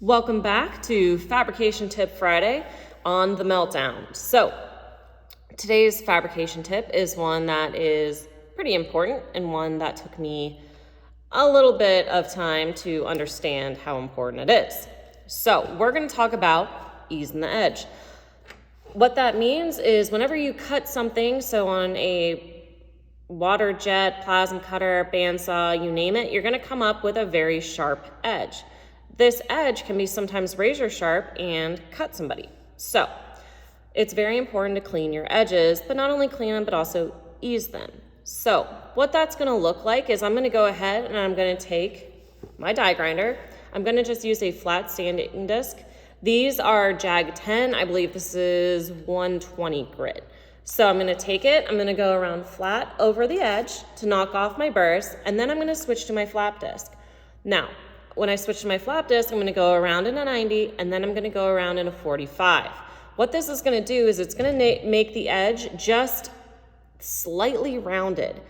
Welcome back to Fabrication Tip Friday on the Meltdown. So today's fabrication tip is one that is pretty important and one that took me a little bit of time to understand how important it is. So we're going to talk about easing the edge. What that means is whenever you cut something, so on a water jet, plasma cutter, bandsaw, you name it, you're going to come up with a very sharp edge. This edge can be sometimes razor sharp and cut somebody. So it's very important to clean your edges, but not only clean them, but also ease them. So what that's going to look like is I'm going to go ahead and I'm going to take my die grinder. I'm going to just use a flat sanding disc. These are Jag 10. I believe this is 120 grit. So I'm going to take it, I'm going to go around flat over the edge to knock off my burrs, and then I'm going to switch to my flap disc. Now, when I switch to my flap disc, I'm going to go around in a 90, and then I'm going to go around in a 45. What this is going to do is it's going to make the edge just slightly rounded.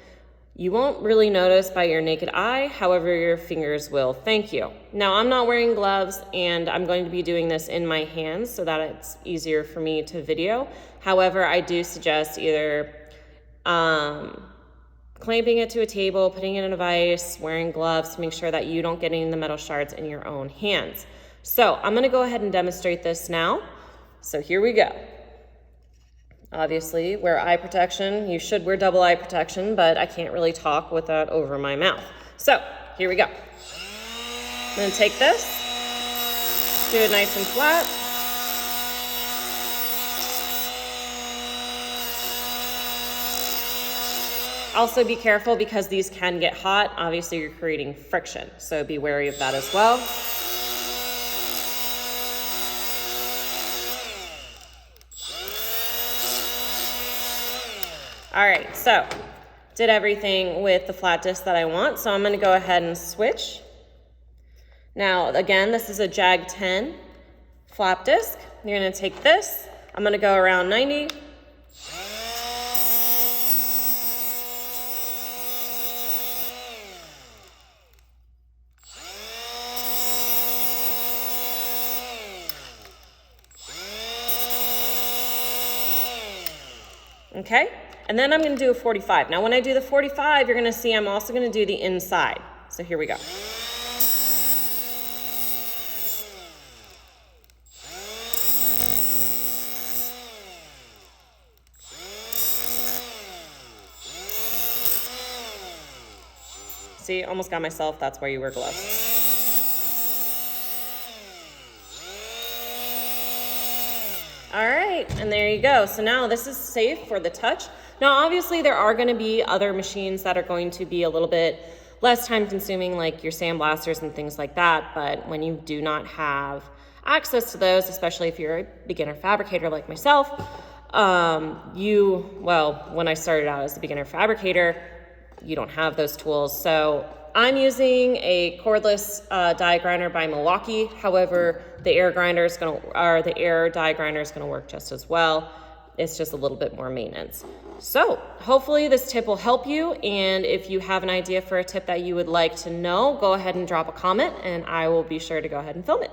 You won't really notice by your naked eye, however your fingers will. Thank you. Now, I'm not wearing gloves, and I'm going to be doing this in my hands so that it's easier for me to video. However, I do suggest either clamping it to a table, putting it in a vise, wearing gloves to make sure that you don't get any of the metal shards in your own hands. So I'm going to go ahead and demonstrate this now. So here we go. Obviously, wear eye protection. You should wear double eye protection, but I can't really talk with that over my mouth. So here we go. I'm going to take this, do it nice and flat. Also be careful because these can get hot. Obviously, you're creating friction, so be wary of that as well. All right, so did everything with the flat disc that I want, so I'm going to go ahead and switch. Now, again, this is a Jag 10 flap disc. You're going to take this. I'm going to go around 90. Okay, and then I'm going to do a 45. Now when I do the 45, you're going to see I'm also going to do the inside. So here we go. See, almost got myself. That's why you wear gloves. All right, and there you go. So now this is safe for the touch. Now, obviously, there are going to be other machines that are going to be a little bit less time consuming, like your sandblasters and things like that. But when you do not have access to those, especially if you're a beginner fabricator like myself, when I started out as a beginner fabricator, you don't have those tools. So I'm using a cordless die grinder by Milwaukee. However, the air die grinder is going to work just as well. It's just a little bit more maintenance. So hopefully this tip will help you. And if you have an idea for a tip that you would like to know, go ahead and drop a comment and I will be sure to go ahead and film it.